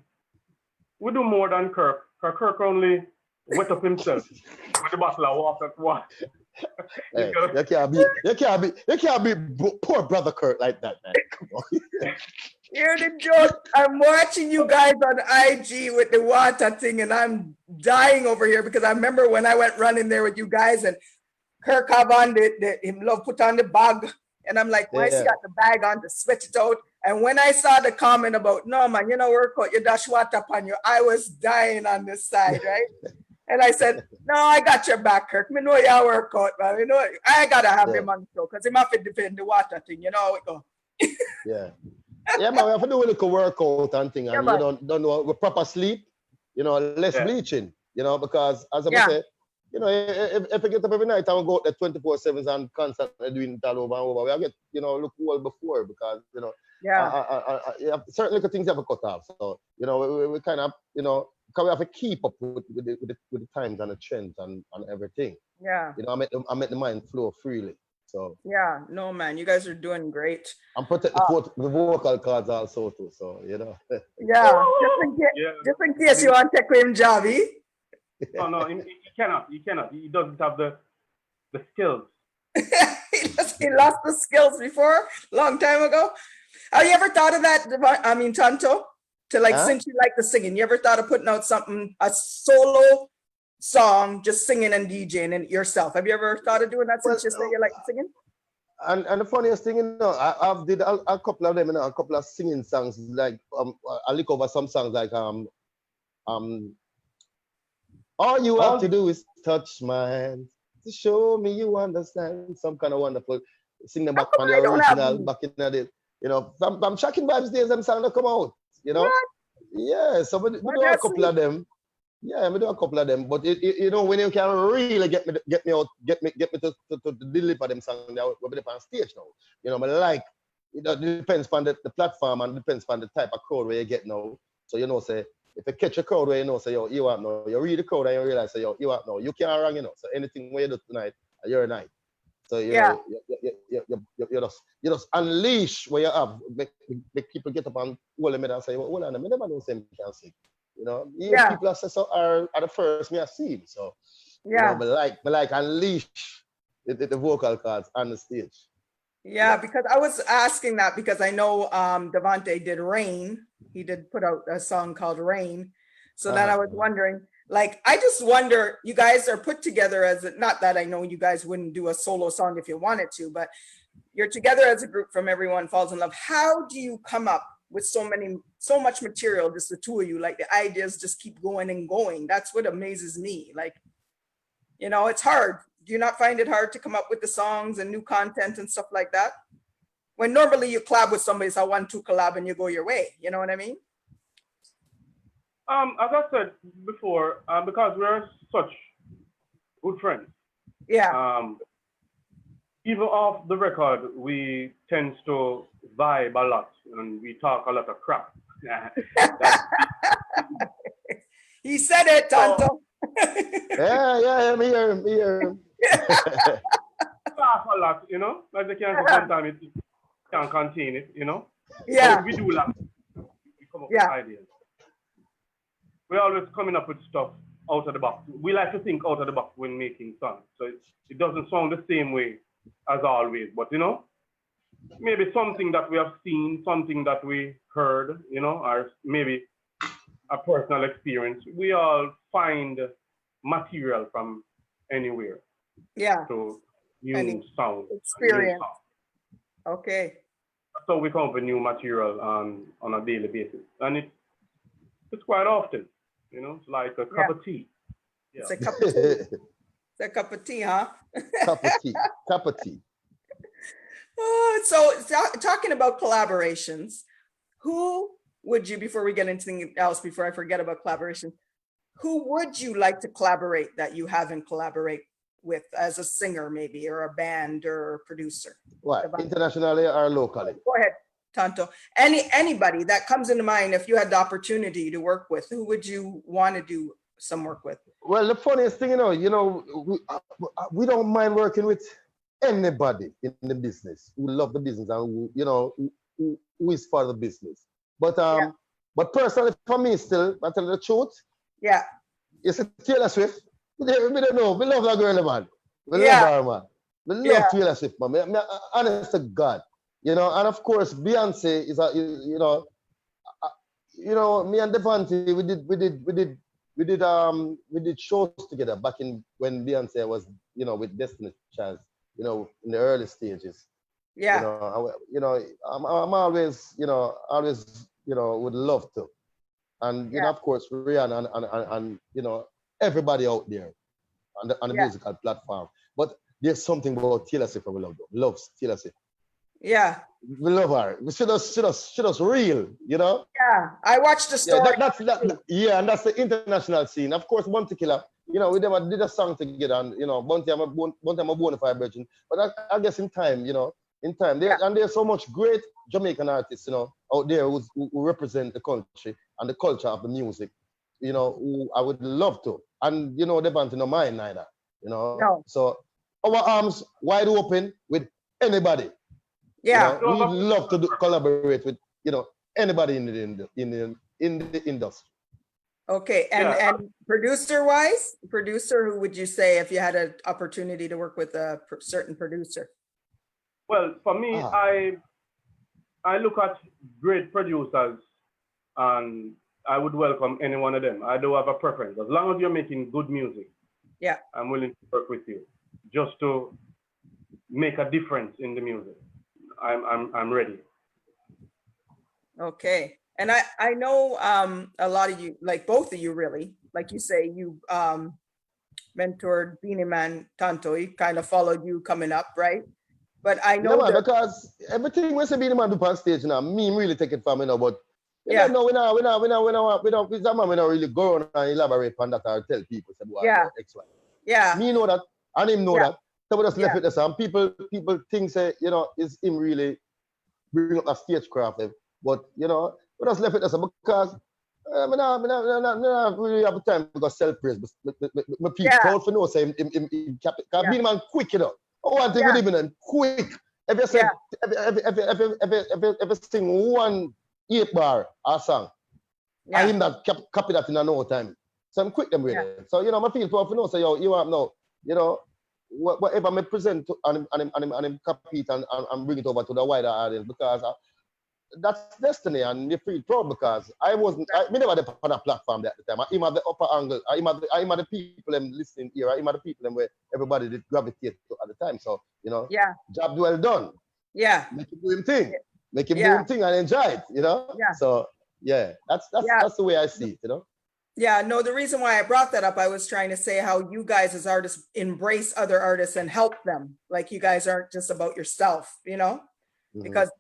Speaker 3: we do more than Kirk. Kirk only wet up himself with the bottle of water at once.
Speaker 2: Hey, you can't be poor brother Kurt like that, man. Come on.
Speaker 1: Hear the joke. I'm watching you guys on IG with the water thing, and I'm dying over here because I remember when I went running there with you guys, and Kirk have on him love put on the bag, and I'm like, why he got the bag on to sweat it out? And when I saw the comment about, no man, you know, workout, you dash water upon you, I was dying on this side, right? And I said, no, I got your back, Kirk. Me know you work out, man. You know, I gotta have him on the show because he have to defend the water thing. You know how it go.
Speaker 2: Yeah, man. We have to do a little workout and thing, and you don't know with proper sleep. you know, less
Speaker 3: Yeah.
Speaker 2: bleaching, you know, because as I
Speaker 1: Yeah.
Speaker 2: say, you know, if I get up every night and go out there 24/7 and constantly doing it all over and over, I get, you know, look old before because, you know,
Speaker 1: Yeah.
Speaker 2: certain little things you have to cut off. So, you know, we kind of, you know, because we have to keep up with the times and the trends and everything.
Speaker 1: Yeah.
Speaker 2: You know, I make the mind flow freely. So
Speaker 1: Yeah. No, man, you guys are doing great.
Speaker 2: and protect the vocal cords also too. So, you know.
Speaker 1: Yeah.
Speaker 3: Yeah.
Speaker 1: Just in case you want to take him Javi.
Speaker 3: No, he cannot. He cannot. He doesn't have the skills.
Speaker 1: He lost the skills before, long time ago. Have you ever thought of that? I mean, Tanto, to like,
Speaker 2: Huh?
Speaker 1: since you like the singing, you ever thought of putting out something, a solo song, just singing and DJing and yourself? Have you ever thought of doing that since you say you like singing?
Speaker 2: And the funniest thing, you know, I've did a couple of them, you know, a couple of singing songs. Like I look over some songs like all you have to do is touch my hand to show me you understand. Some kind of wonderful. Sing them back on the
Speaker 1: I don't have
Speaker 2: original,
Speaker 1: these?
Speaker 2: back in the day. You know, from Shocking Vibes days, them songs that come out. You know,
Speaker 1: What?
Speaker 2: yeah. So we do a
Speaker 1: that's
Speaker 2: couple
Speaker 1: sweet.
Speaker 2: of them. Yeah, we do a couple of them. But you know, when you can really get me out, get me to deliver them songs, we're up on stage now. You know, but like it depends on the platform and depends on the type of crowd where you get now. So you know, say if you catch a crowd where you know, say yo, you want now, you read the crowd and you realize say yo, you want now, you can't wrong, you know. So anything where you do tonight, you're a night. So you
Speaker 1: Yeah.
Speaker 2: know, you just unleash where you have, make people get up and hold them and say, well, hold on, I never know say me can sing. You know,
Speaker 1: Yeah.
Speaker 2: people that say so are the first me I see. So you
Speaker 1: Yeah.
Speaker 2: know, but like unleash the vocal cords on the stage.
Speaker 1: Yeah, because I was asking that because I know Devonte did Rain. He did put out a song called Rain. So then I was wondering, like, I just wonder, you guys are put together as not that I know you guys wouldn't do a solo song if you wanted to, but you're together as a group from Everyone Falls in Love. How do you come up with so much material, just the two of you? Like the ideas just keep going and going. That's what amazes me. Like, you know, it's hard. Do you not find it hard to come up with the songs and new content and stuff like that? When normally you collab with somebody, so 1-2 collab and you go your way. You know what I mean?
Speaker 3: As I said before, because we're such good friends.
Speaker 1: Yeah.
Speaker 3: Even off the record, we tend to vibe a lot and we talk a lot of crap.
Speaker 1: He said it, Tanto.
Speaker 2: Yeah, I'm here.
Speaker 3: Laugh a lot, you know. Like they can say sometimes it can't contain it, you know.
Speaker 1: Yeah.
Speaker 3: But we do laugh. We come up
Speaker 1: Yeah.
Speaker 3: with ideas. We're always coming up with stuff out of the box. We like to think out of the box when making songs. So it doesn't sound the same way as always. But, you know, maybe something that we have seen, something that we heard, you know, or maybe a personal experience. We all find material from anywhere.
Speaker 1: Yeah.
Speaker 3: So new
Speaker 1: Any
Speaker 3: sound.
Speaker 1: experience.
Speaker 3: New sound.
Speaker 1: Okay.
Speaker 3: So we come up with new material on a daily basis. And it's quite often, you know, it's like a cup of tea. Yeah.
Speaker 1: It's a cup of tea. It's a cup of tea, huh?
Speaker 2: Cup of tea.
Speaker 1: So talking about collaborations, who would you, before we get into anything else, before I forget about collaboration, who would you like to collaborate that you haven't collaborate with as a singer maybe, or a band or a producer?
Speaker 2: What, internationally or locally?
Speaker 1: Go ahead, Tanto. Anybody that comes into mind, if you had the opportunity to work with, who would you want to do some work with?
Speaker 2: Well, the funniest thing, you know, we don't mind working with anybody in the business who love the business and who, you know, who is for the business. But but personally, for me, still, I tell you the truth.
Speaker 1: Yeah.
Speaker 2: It's Taylor Swift. We don't know. We love that girl, man. We
Speaker 1: Yeah.
Speaker 2: love her, man. We love Taylor Swift, man. Honest to God, you know. And of course, Beyonce is a, you know, me and Devonte, we did shows together back in when Beyonce was, you know, with Destiny's Child, you know, in the early stages.
Speaker 1: Yeah.
Speaker 2: I'm always, you know, would love to. And, you know, of course, Rihanna and you know, everybody out there on the musical platform. But there's something about Taylor Swift I love, though. Loves Taylor Swift.
Speaker 1: Yeah.
Speaker 2: We love her. She does real, you know?
Speaker 1: Yeah. I watched the
Speaker 2: Yeah,
Speaker 1: story.
Speaker 2: yeah, and that's the international scene. Of course, Bounty Killer, you know, we never did a song together, and you know, Bounty I'm a bona fide virgin. But I guess in time, you know,
Speaker 1: Yeah.
Speaker 2: and there's so much great Jamaican artists, you know, out there who represent the country and the culture of the music, you know, who I would love to. And you know, Devonte no mind neither, you know.
Speaker 1: No.
Speaker 2: So our arms wide open with anybody. You
Speaker 1: Yeah.
Speaker 2: know, we love to collaborate with, you know, anybody in the industry.
Speaker 1: Okay.
Speaker 3: Yeah.
Speaker 1: And producer wise, who would you say if you had an opportunity to work with a certain producer?
Speaker 3: Well, for me, I look at great producers and I would welcome any one of them. I don't have a preference. As long as you're making good music,
Speaker 1: Yeah.
Speaker 3: I'm willing to work with you just to make a difference in the music. I'm ready.
Speaker 1: Okay. And I know a lot of you, like both of you really, like you say, you mentored Beanie Man Tanto. He kind of followed you coming up, right? But I
Speaker 2: Yeah,
Speaker 1: know
Speaker 2: man,
Speaker 1: that,
Speaker 2: because everything we see being man do on stage now, me really take it from you know, but you
Speaker 1: yeah,
Speaker 2: know, we not really go on and elaborate on that or tell people say, well,
Speaker 1: yeah,
Speaker 2: X, Y.
Speaker 1: yeah,
Speaker 2: Me know that, and him know
Speaker 1: yeah,
Speaker 2: that. So we just left
Speaker 1: yeah,
Speaker 2: it there. Some people think say, you know, is him really bring up a stagecraft, but you know, we just left it there because me not really have time to go self-praise. Me feel
Speaker 1: yeah,
Speaker 2: proud for no say him cap it. Because
Speaker 1: yeah,
Speaker 2: being man quick, you know. One thing
Speaker 1: yeah,
Speaker 2: with him, quick. If you say,
Speaker 1: yeah,
Speaker 2: if you sing one 8-bar or song, I
Speaker 1: yeah,
Speaker 2: him that copy that in a no time. So I'm quick them with
Speaker 1: yeah,
Speaker 2: it. So you know, I feel proud for no say, yo, you have now, you know, whatever me present to, and him copy it and bring it over to the wider audience because that's destiny, and you feel proud because me never there on a platform at the time. I'm at the upper angle. I'm at the people them listening here. I'm at the people them where everybody did gravitate to at the time. So you know,
Speaker 1: yeah,
Speaker 2: job well done.
Speaker 1: yeah,
Speaker 2: Make him do him thing. Make him do
Speaker 1: yeah,
Speaker 2: him thing and enjoy it. You know.
Speaker 1: yeah,
Speaker 2: So yeah, that's
Speaker 1: yeah.
Speaker 2: the way I see it. You know.
Speaker 1: Yeah, no, the reason why I brought that up, I was trying to say how you guys as artists embrace other artists and help them. Like you guys aren't just about yourself, you know? Because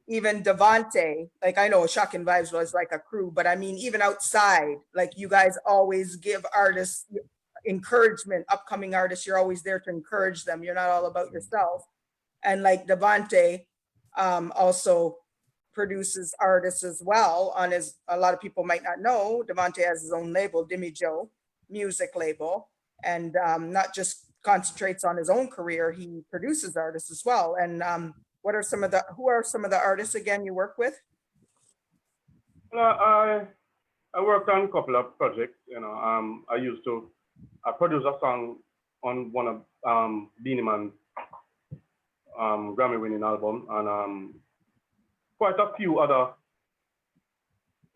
Speaker 1: even Devonte, like I know Shocking Vibes was like a crew, but I mean, even outside, like you guys always give artists encouragement, upcoming artists, you're always there to encourage them. You're not all about yourself. And like Devonte also produces artists as well on his, a lot of people might not know, Devonte has his own label, Dimmy Joe music label, and not just concentrates on his own career, he produces artists as well. And who are some of the artists again you work with?
Speaker 3: I worked on a couple of projects. You know, I produced a song on one of Beanie Man's Grammy-winning album, and quite a few other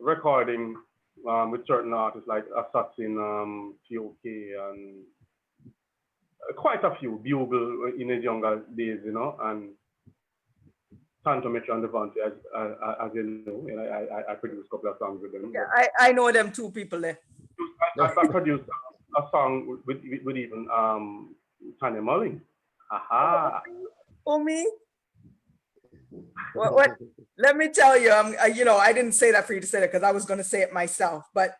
Speaker 3: recording with certain artists like Assassin, TOK, and quite a few, Bugle in his younger days, you know, and Tanto and Devonte, as you know, I produced a couple of songs with them.
Speaker 1: Yeah, I know them two people there.
Speaker 3: I produced a song with even Tanya Mullings. Aha.
Speaker 1: Oh, me? What? Let me tell you, you know, I didn't say that for you to say that because I was going to say it myself, but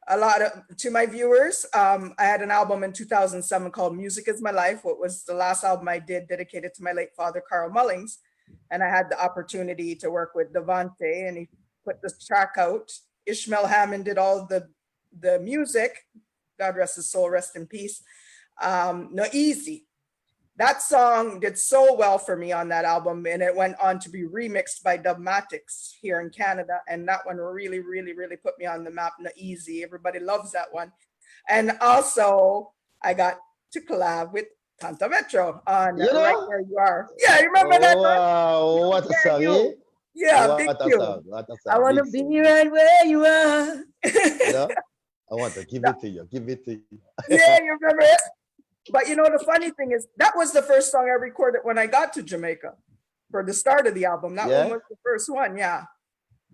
Speaker 1: a lot of, to my viewers, I had an album in 2007 called Music Is My Life, what was the last album I did dedicated to my late father, Carl Mullings. And I had the opportunity to work with Devonte, and he put the track out. Ishmael Hammond did all the music. God rest his soul, rest in peace. No Easy. That song did so well for me on that album, and it went on to be remixed by Dubmatics here in Canada. And that one really, really, really put me on the map. No Easy. Everybody loves that one. And also, I got to collab with Tanto Metro on
Speaker 2: You
Speaker 1: Right
Speaker 2: know?
Speaker 1: Where You Are. Yeah, you remember that one?
Speaker 2: Wow, what a
Speaker 1: Yeah,
Speaker 2: song, eh?
Speaker 1: you. Yeah, big
Speaker 2: What a
Speaker 1: you.
Speaker 2: song, what a
Speaker 1: I
Speaker 2: song.
Speaker 1: want to
Speaker 2: Big
Speaker 1: be
Speaker 2: song.
Speaker 1: right where you are.
Speaker 2: You know? I want to give it to you, give it to you.
Speaker 1: Yeah, you remember it? But you know, the funny thing is, that was the first song I recorded when I got to Jamaica for the start of the album. That one
Speaker 2: Yeah?
Speaker 1: was the first one, yeah.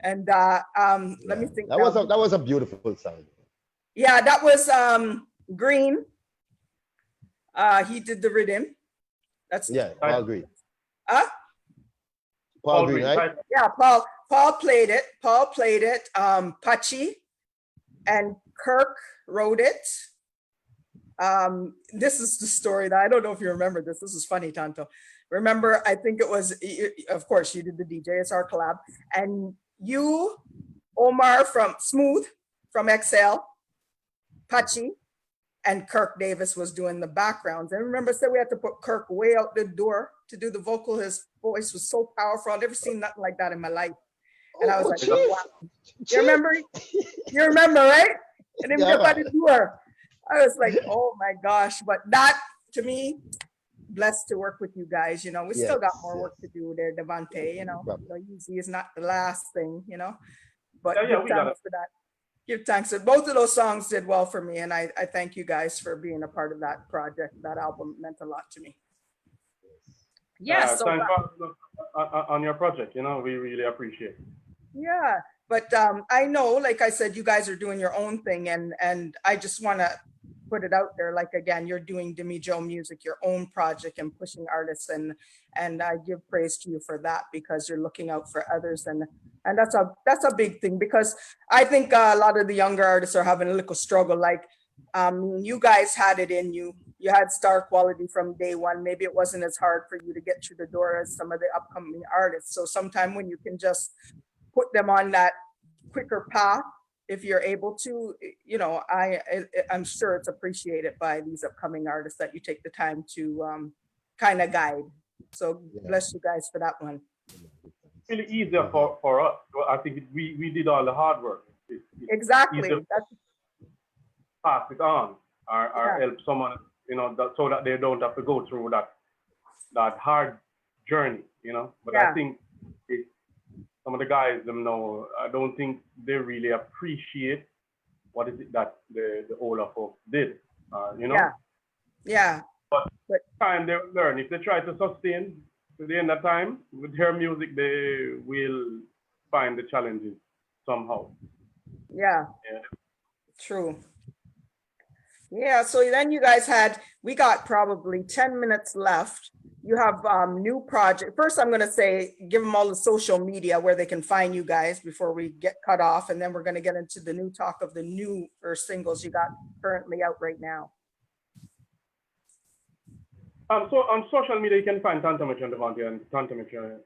Speaker 1: And let me think
Speaker 2: That
Speaker 1: now.
Speaker 2: was a beautiful song.
Speaker 1: Yeah, that was Green. He did the rhythm. That's
Speaker 2: Yeah, I agree.
Speaker 1: huh?
Speaker 2: Paul Green, right?
Speaker 1: Yeah, Paul played it. Pachi and Kirk wrote it. This is the story that I don't know if you remember this. This is funny, Tanto. Remember, I think it was, of course, you did the DJSR collab, and you, Omar from Smooth from XL, Pachi, and Kirk Davis was doing the backgrounds. And remember, I said we had to put Kirk way out the door to do the vocal. His voice was so powerful. I've never seen nothing like that in my life. And I was like, oh, wow. You remember? You remember, right? And then we got the door. I was like, oh my gosh. But that, to me, blessed to work with you guys. You know, we still got more work to do there, Devonte. You know, easy is not the last thing, you know. But give thanks for that. Give thanks. Both of those songs did well for me. And I thank you guys for being a part of that project. That album meant a lot to me. Yeah. So
Speaker 3: on your project, you know, we really appreciate it.
Speaker 1: Yeah. But I know, like I said, you guys are doing your own thing. And I just want to put it out there. Like, again, you're doing Demi Joe Music, your own project, and pushing artists. And I give praise to you for that, because you're looking out for others. And that's a big thing, because I think a lot of the younger artists are having a little struggle. Like you guys had it in you. You had star quality from day one. Maybe it wasn't as hard for you to get through the door as some of the upcoming artists. So sometime when you can just put them on that quicker path, if you're able to, you know, I'm sure it's appreciated by these upcoming artists that you take the time to kind of guide. So bless you guys for that one.
Speaker 3: It's really easier for us. I think we did all the hard work. It's
Speaker 1: exactly.
Speaker 3: Pass it on or help someone, you know, so that they don't have to go through that hard journey, you know. But I think some of the guys, know, I don't think they really appreciate what is it that the older folks did, you know?
Speaker 1: Yeah.
Speaker 3: But time they learn. If they try to sustain to the end of time with their music, they will find the challenges somehow.
Speaker 1: Yeah. True. Yeah, so then you guys we got probably 10 minutes left. You have new project. First, I'm going to say, give them all the social media where they can find you guys before we get cut off. And then we're going to get into the new talk of the new singles you got currently out right now.
Speaker 3: So on social media, you can find Tanto and Devonte and Tanto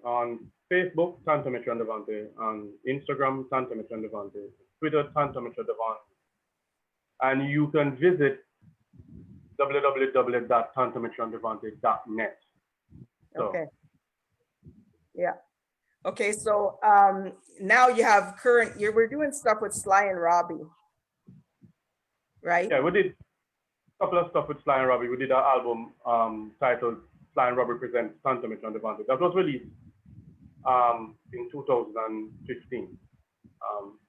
Speaker 3: on Facebook, Tanto and Devonte, on Instagram, Tanto and Devonte, Twitter, Tanto and Devonte. And you can visit www.tantometrodevonte.net. So.
Speaker 1: Okay. Yeah. Okay. So now you have we're doing stuff with Sly and Robbie, right?
Speaker 3: Yeah, we did a couple of stuff with Sly and Robbie. We did an album titled Sly and Robbie Presents Tanto and Devonte. That was released in 2015.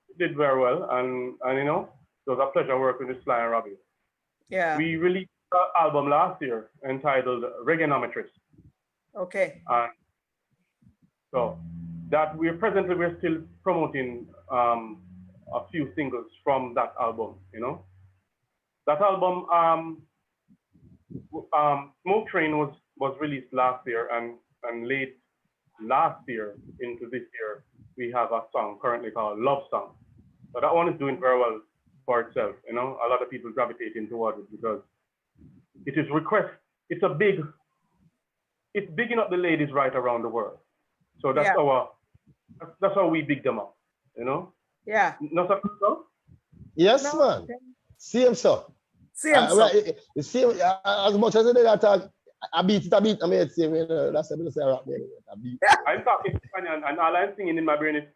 Speaker 3: It did very well, and you know, it was a pleasure working with Sly and Robbie.
Speaker 1: Yeah.
Speaker 3: We released an album last year entitled Reggaeonometrist.
Speaker 1: Okay.
Speaker 3: So that we're still promoting a few singles from that album, you know. That album, Smoke Train was released last year, and late last year into this year, we have a song currently called Love Song. So that one is doing very well for itself, you know. A lot of people gravitating towards it because it is it's bigging up the ladies right around the world. So that's how we big them up, you know?
Speaker 1: Yeah.
Speaker 3: Not so?
Speaker 2: Yes, no, man. See him, sir.
Speaker 1: See him, sir.
Speaker 2: See him, as much as I did attack, I beat. I mean, it's him, you know, that's a bit of a rap there.
Speaker 3: I'm talking Spanish, and all I'm singing in my brain is,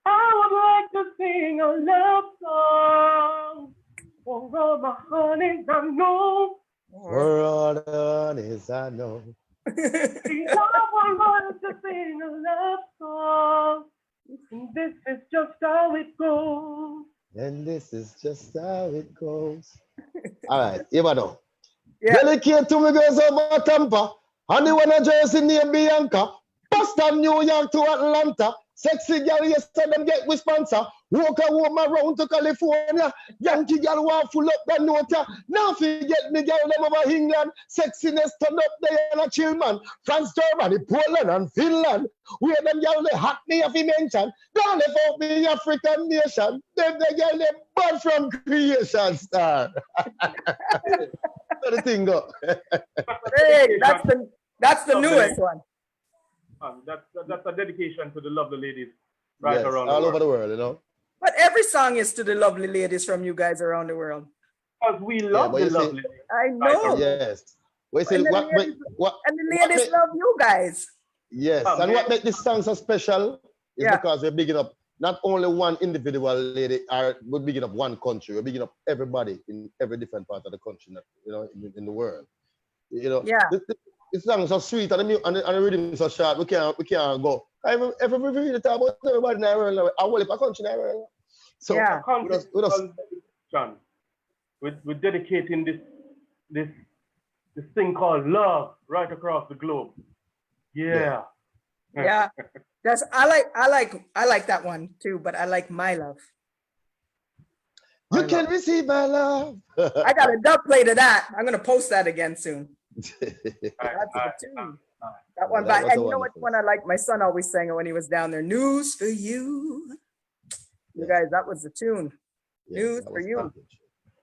Speaker 3: I would like to sing a love song for all my honeys I know.
Speaker 2: For all the honeys I know.
Speaker 3: I would like to sing a love song. And this is just how it goes.
Speaker 2: And this is just how it goes. All right, here we go.
Speaker 1: Yeah.
Speaker 2: Dedicate to me girls over Tampa. And the one Jersey named Bianca. Boston, New York to Atlanta. Sexy girl, yes, so them get with sponsor. Walk a woman around to California. Yankee girl want full up the note. Now forget me girl them over England. Sexiness turn up there and a chill man. France, Germany, Poland and Finland. Where them girl they hot me if he mention. Don't let out the African nation. Them the girl they born from creation star. What the thing go?
Speaker 1: Hey, that's the newest one.
Speaker 3: That's a dedication to the lovely ladies right
Speaker 2: Yes,
Speaker 3: around
Speaker 2: all
Speaker 3: the
Speaker 2: over
Speaker 3: world.
Speaker 2: the world, you know.
Speaker 1: But every song is to the lovely ladies from you guys around the world.
Speaker 3: Because we love
Speaker 2: but
Speaker 3: the
Speaker 2: you see-
Speaker 3: lovely ladies.
Speaker 1: I
Speaker 3: Right
Speaker 1: know.
Speaker 3: around.
Speaker 2: Yes. Well, see,
Speaker 1: And the
Speaker 2: what
Speaker 1: ladies
Speaker 2: make-
Speaker 1: love you guys.
Speaker 2: yes,
Speaker 3: Oh,
Speaker 2: and
Speaker 3: man.
Speaker 2: what makes this song so special is
Speaker 1: Yeah.
Speaker 2: because we're bigging up not only one individual lady, we're bigging up one country. We're bigging up everybody in every different part of the country, you know, in the world. You know,
Speaker 1: Yeah.
Speaker 2: this song is so sweet and the rhythm is so short. We can't go. Every really talk about everybody in the world. I will if I country in the world. So
Speaker 1: Yeah.
Speaker 2: we just
Speaker 3: John, we're dedicating this thing called love right across the globe. Yeah.
Speaker 1: Yeah. I like that one too, but I like My Love.
Speaker 2: you can receive my love.
Speaker 1: I got a dub play to that. I'm gonna post that again soon.
Speaker 3: Alright,
Speaker 1: That's
Speaker 3: alright.
Speaker 1: the tune. That one
Speaker 2: That
Speaker 1: by,
Speaker 2: was
Speaker 1: and
Speaker 2: a
Speaker 1: you know which
Speaker 2: wonderful
Speaker 1: one I like? My son always sang it when he was down there. News for you. You
Speaker 2: Yeah.
Speaker 1: guys, that was the tune.
Speaker 2: Yeah,
Speaker 1: News
Speaker 2: that
Speaker 1: for
Speaker 2: was
Speaker 1: you.
Speaker 2: packaged.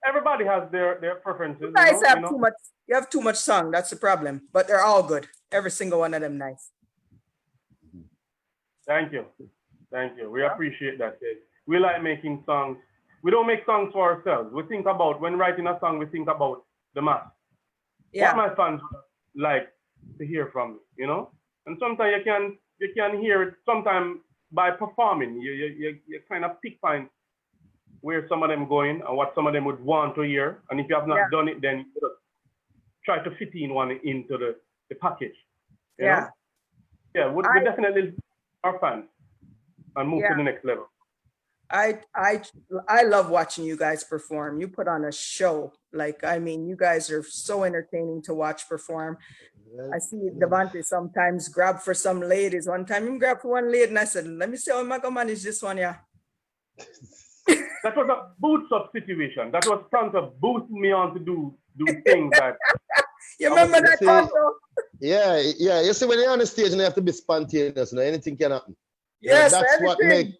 Speaker 3: Everybody has their preferences.
Speaker 1: You guys have
Speaker 3: you know?
Speaker 1: too much. You have too much song. That's the problem. But they're all good. Every single one of them nice.
Speaker 3: Thank you. Thank you. We appreciate that. We like making songs. We don't make songs for ourselves. We think about, when writing a song, we think about the mass.
Speaker 1: Yeah.
Speaker 3: What my fans like to hear from me, you know? And sometimes you can hear it sometimes by performing. You kind of pinpoint where some of them going and what some of them would want to hear. And if you have not
Speaker 1: Yeah.
Speaker 3: done it, then you just try to fit in one into the package. You
Speaker 1: Yeah.
Speaker 3: know? Yeah, we definitely are fans and move to the next level.
Speaker 1: I love watching you guys perform. You put on a show. Like, I mean, you guys are so entertaining to watch perform. I see Devonte sometimes grab for some ladies. One time he grabbed for one lady and I said, let me see how I'm gonna manage this one, yeah.
Speaker 3: That was a boots up situation. That was Tanto boosting me on to do things that.
Speaker 1: You remember that,
Speaker 2: see-
Speaker 1: Tanto?
Speaker 2: Yeah. You see, when you're on the stage and you have to be spontaneous, you know, anything can happen. You know,
Speaker 1: Yes,
Speaker 2: that's what
Speaker 1: everything.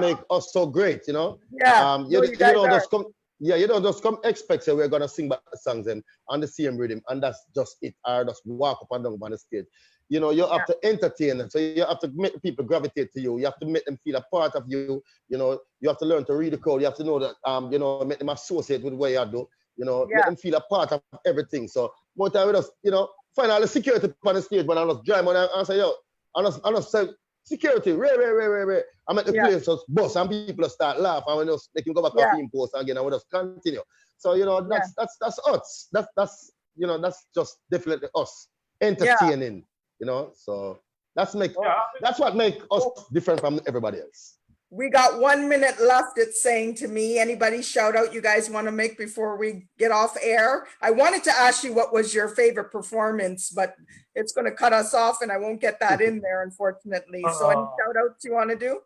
Speaker 2: make us so great, you know.
Speaker 1: Yeah,
Speaker 2: You
Speaker 1: you guys
Speaker 2: don't
Speaker 1: are.
Speaker 2: just come. Yeah, you don't just come expect that we're gonna sing back the songs and on the same rhythm, and that's just it. Or just walk up and down on the stage. You know, you have to entertain them. So you have to make people gravitate to you. You have to make them feel a part of you. You know, you have to learn to read the crowd. You have to know that you know, make them associate with what you do. You know, make them feel a part of everything. So more time we just, you know, find all the security on the stage, but I just drive on and say, yo, I just say security, ray. I make the place just bust and people just start laughing and we just they can go back on team post again and we just continue. So you know, that's us. That's you know, that's just definitely us entertaining. You know, so that's what make us different from everybody else.
Speaker 1: We got 1 minute left. It's saying to me, anybody shout out you guys want to make before we get off air? I wanted to ask you what was your favorite performance, but it's going to cut us off and I won't get that in there, unfortunately. So any shout outs you want to do?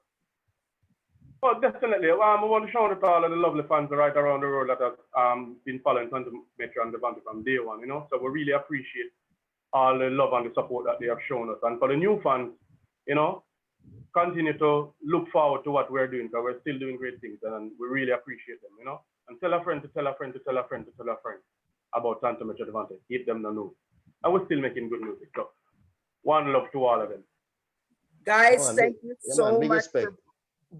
Speaker 3: Well, definitely. I want to shout out to all of the lovely fans right around the world that have been following Tanto and Devonte from day one, you know. So we really appreciate all the love and the support that they have shown us. And for the new fans, you know, continue to look forward to what we're doing, because we're still doing great things and we really appreciate them, you know. And tell a friend to tell a friend to tell a friend to tell a friend about Tanto and Devonte. Keep them to know. And we're still making good music. So one love to all of them.
Speaker 1: Guys, thank you so much
Speaker 2: respect.
Speaker 1: for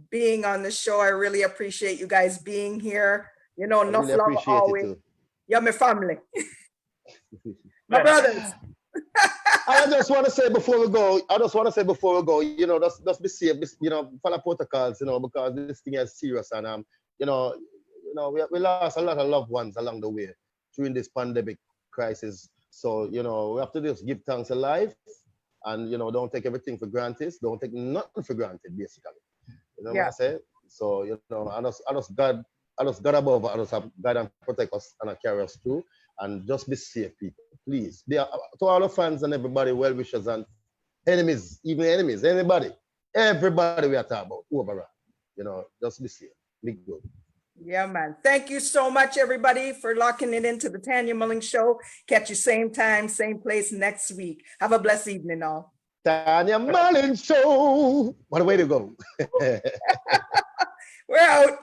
Speaker 1: being on the show. I really appreciate you guys being here. You know, enough
Speaker 2: really
Speaker 1: love
Speaker 2: appreciate
Speaker 1: always.
Speaker 2: it too.
Speaker 1: You're my family. My brothers.
Speaker 2: I just want to say before we go, you know, just be safe, you know, follow protocols, you know, because this thing is serious and you know, we lost a lot of loved ones along the way during this pandemic crisis. So, you know, we have to just give thanks to life and, you know, don't take everything for granted. Don't take nothing for granted, basically. You know what I say? So, you know, I just God above, I just have God and protect us and carry us through. And just be safe, people. Please. To all the fans and everybody, well-wishers and enemies, even enemies, everybody we are talking about overall. you know, just listen. Be good.
Speaker 1: Yeah, man. Thank you so much, everybody, for locking it into the Tanya Mullings Show. Catch you same time, same place next week. Have a blessed evening, all.
Speaker 2: Tanya Mullings Show. What a way to go.
Speaker 1: We're out.